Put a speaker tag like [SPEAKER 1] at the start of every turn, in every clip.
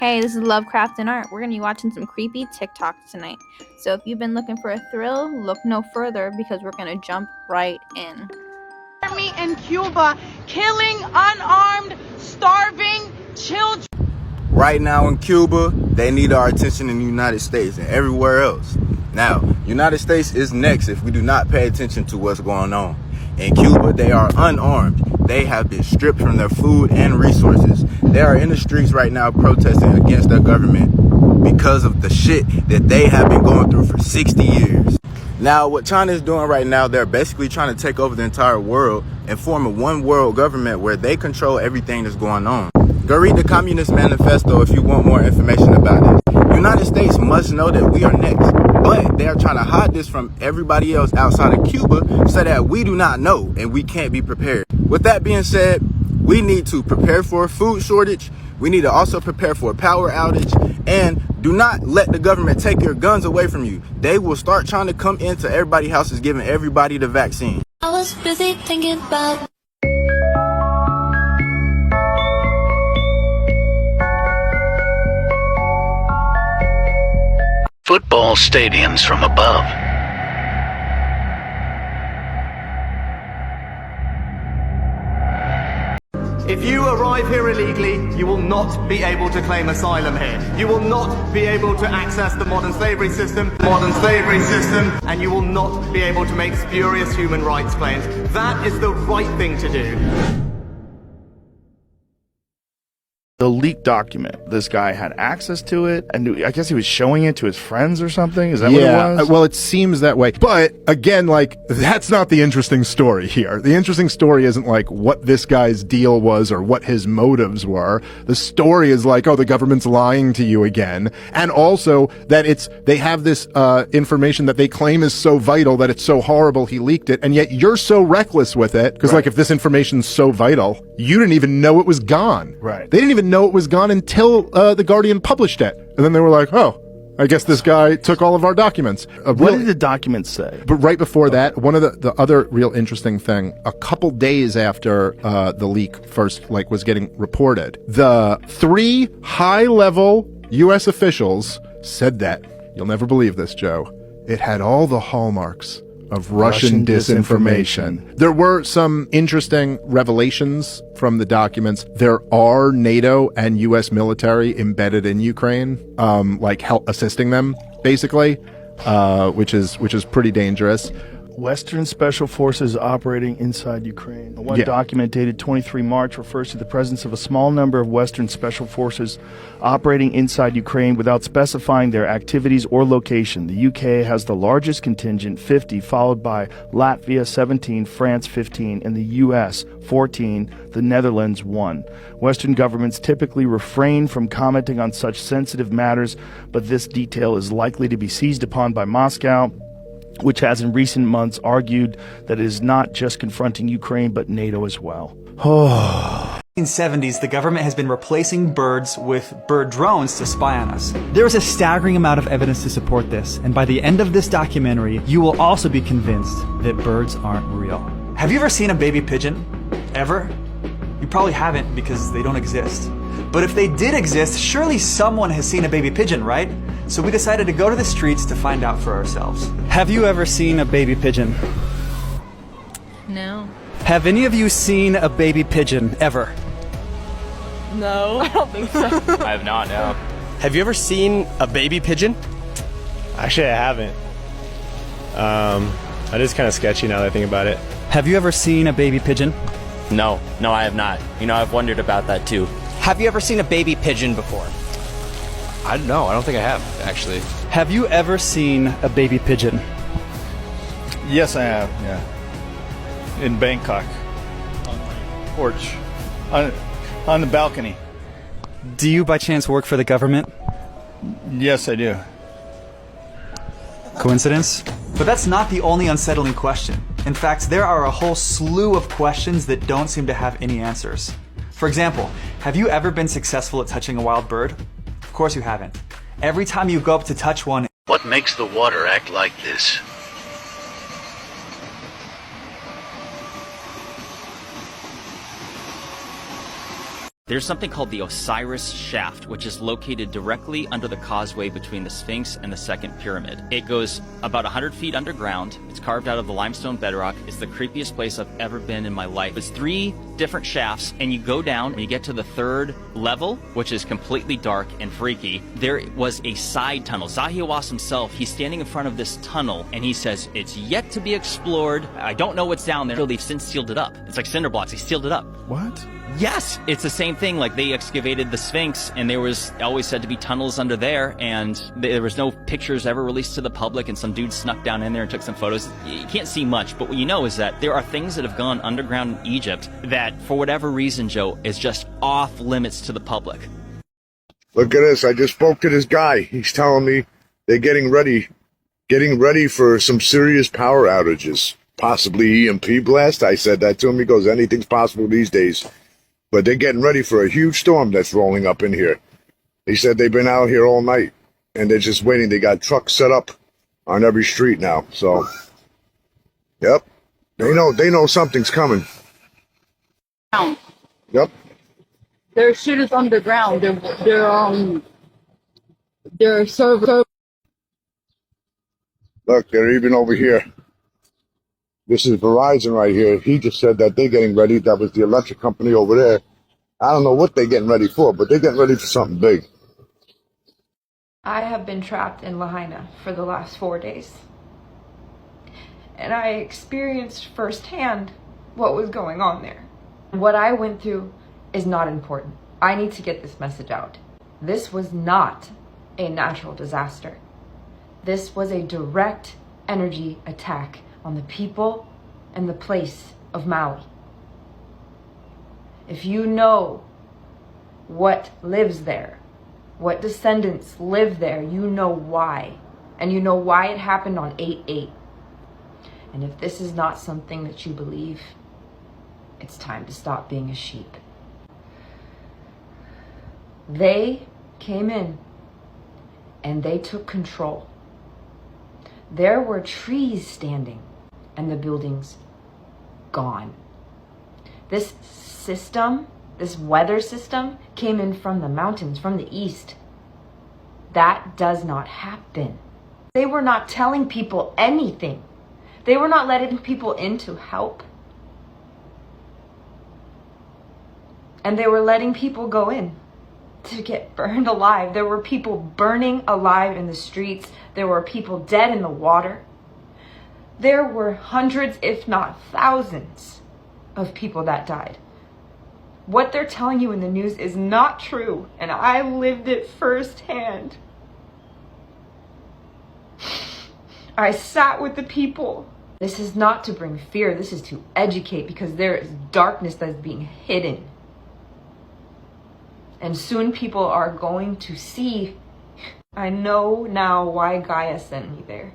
[SPEAKER 1] Hey, this is Lovecraft and Art. We're going to be watching some creepy TikToks tonight. So if you've been looking for a thrill, look no further because we're going to jump right in.
[SPEAKER 2] Army in Cuba killing unarmed, starving children.
[SPEAKER 3] Right now in Cuba, they need our attention in the United States and everywhere else. Now, United States is next if we do not pay attention to what's going on. In Cuba, they are unarmed. They have been stripped from their food and resources. They are in the streets right now protesting against their government because of the shit that they have been going through for 60 years. Now, what China is doing right now, they're basically trying to take over the entire world and form a one world government where they control everything that's going on. Go read the Communist Manifesto if you want more information about it. United States must know that we are next, but they are trying to hide this from everybody else outside of Cuba so that we do not know and we can't be prepared. With that being said, we need to prepare for a food shortage. We need to also prepare for a power outage, and do not let the government take your guns away from you. They will start trying to come into everybody's houses giving everybody the vaccine.
[SPEAKER 4] I was busy thinking about
[SPEAKER 5] football stadiums from above.
[SPEAKER 6] If you arrive here illegally, you will not be able to claim asylum here. You will not be able to access the modern slavery system, and you will not be able to make spurious human rights claims. That is the right thing to do.
[SPEAKER 7] The leaked document, this guy had access to it, and I guess he was showing it to his friends or something. Is that what it was?
[SPEAKER 8] Well, it seems that way. But again, like, that's not the interesting story here. The interesting story isn't like what this guy's deal was or what his motives were. The story is like, oh, the government's lying to you again. And also that they have this information that they claim is so vital that it's so horrible he leaked it, and yet you're so reckless with it. Because like, if this information's so vital, you didn't even know it was gone.
[SPEAKER 7] Right.
[SPEAKER 8] They didn't even know it was gone until The Guardian published it. And then they were like, oh, I guess this guy took all of our documents.
[SPEAKER 7] What did the document say?
[SPEAKER 8] But right before that, one of the other real interesting thing, a couple days after the leak first was getting reported, the 3 high-level U.S. officials said that, you'll never believe this, Joe, it had all the hallmarks of Russian disinformation. There were some interesting revelations from the documents. There are NATO and U.S. military embedded in Ukraine, help assisting them, basically, which is pretty dangerous.
[SPEAKER 7] Western Special Forces operating inside Ukraine. One document dated 23 March refers to the presence of a small number of Western Special Forces operating inside Ukraine without specifying their activities or location. The UK has the largest contingent, 50, followed by Latvia, 17, France, 15, and the US, 14, the Netherlands, 1. Western governments typically refrain from commenting on such sensitive matters, but this detail is likely to be seized upon by Moscow, which has in recent months argued that it is not just confronting Ukraine, but NATO as well.
[SPEAKER 9] In the 1970s, the government has been replacing birds with bird drones to spy on us. There is a staggering amount of evidence to support this, and by the end of this documentary, you will also be convinced that birds aren't real. Have you ever seen a baby pigeon? Ever? You probably haven't because they don't exist. But if they did exist, surely someone has seen a baby pigeon, right? So we decided to go to the streets to find out for ourselves. Have you ever seen a baby pigeon?
[SPEAKER 1] No.
[SPEAKER 9] Have any of you seen a baby pigeon, ever?
[SPEAKER 2] No, I don't think so.
[SPEAKER 10] I have not, no. Have you ever seen a baby pigeon? Actually, I haven't. That is kind of sketchy now that I think about it.
[SPEAKER 9] Have you ever seen a baby pigeon?
[SPEAKER 10] No, I have not. I've wondered about that too.
[SPEAKER 11] Have you ever seen a baby pigeon before?
[SPEAKER 10] I don't know. I don't think I have, actually.
[SPEAKER 9] Have you ever seen a baby pigeon?
[SPEAKER 7] Yes, I have, yeah. In Bangkok. On my porch. On the balcony.
[SPEAKER 9] Do you by chance work for the government?
[SPEAKER 7] Yes, I do.
[SPEAKER 9] Coincidence? But that's not the only unsettling question. In fact, there are a whole slew of questions that don't seem to have any answers. For example, have you ever been successful at touching a wild bird? Of course you haven't. Every time you go up to touch one,
[SPEAKER 5] What makes the water act like this?
[SPEAKER 12] There's something called the Osiris Shaft, which is located directly under the causeway between the Sphinx and the second pyramid. It goes about 100 feet underground. It's carved out of the limestone bedrock. It's the creepiest place I've ever been in my life. It's 3 different shafts, and you go down and you get to the 3rd level, which is completely dark and freaky. There was a side tunnel. Zahiawas himself, he's standing in front of this tunnel, and he says, it's yet to be explored. I don't know what's down there. They've since sealed it up. It's like cinder blocks. They sealed it up.
[SPEAKER 7] What?
[SPEAKER 12] Yes, it's the same thing. Like, they excavated the Sphinx, and there was always said to be tunnels under there, and there was no pictures ever released to the public, and some dude snuck down in there and took some photos. You can't see much, but what you know is that there are things that have gone underground in Egypt that, for whatever reason, Joe, is just off limits to the public.
[SPEAKER 13] Look at this. I just spoke to this guy. He's telling me they're getting ready for some serious power outages. Possibly EMP blast. I said that to him. He goes, anything's possible these days. But they're getting ready for a huge storm that's rolling up in here. He said they've been out here all night, and they're just waiting. They got trucks set up on every street now. So, yep, they know something's coming. Yep.
[SPEAKER 2] Their shit is underground. Their server.
[SPEAKER 13] Look, they're even over here. This is Verizon right here. He just said that they're getting ready. That was the electric company over there. I don't know what they're getting ready for, but they're getting ready for something big.
[SPEAKER 14] I have been trapped in Lahaina for the last 4 days. And I experienced firsthand what was going on there. What I went through is not important. I need to get this message out. This was not a natural disaster. This was a direct energy attack on the people and the place of Maui. If you know what lives there, what descendants live there, you know why. And you know why it happened on 8/8. And if this is not something that you believe, it's time to stop being a sheep. They came in and they took control. There were trees standing and the buildings gone. This system, this weather system, came in from the mountains, from the east. That does not happen. They were not telling people anything. They were not letting people in to help. And they were letting people go in to get burned alive. There were people burning alive in the streets. There were people dead in the water. There were hundreds, if not thousands, of people that died. What they're telling you in the news is not true, and I lived it firsthand. I sat with the people. This is not to bring fear, this is to educate, because there is darkness that is being hidden. And soon people are going to see. I know now why Gaia sent me there.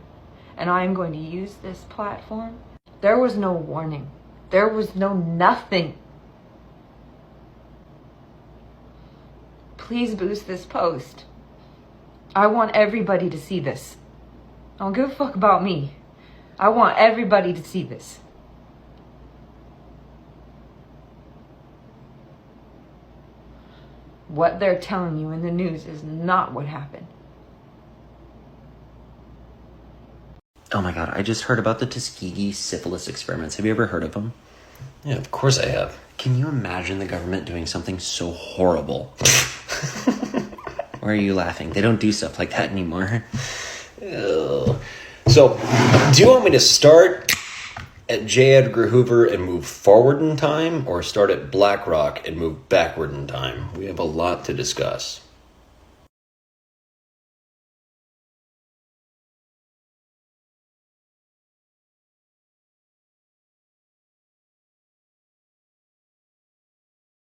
[SPEAKER 14] And I'm going to use this platform. There was no warning. There was no nothing. Please boost this post. I want everybody to see this. I don't give a fuck about me. I want everybody to see this. What they're telling you in the news is not what happened.
[SPEAKER 15] Oh my god, I just heard about the Tuskegee syphilis experiments. Have you ever heard of them?
[SPEAKER 16] Yeah, of course I have.
[SPEAKER 15] Can you imagine the government doing something so horrible? Why are you laughing? They don't do stuff like that anymore.
[SPEAKER 16] Ew. So, do you want me to start at J. Edgar Hoover and move forward in time, or start at Black Rock and move backward in time? We have a lot to discuss.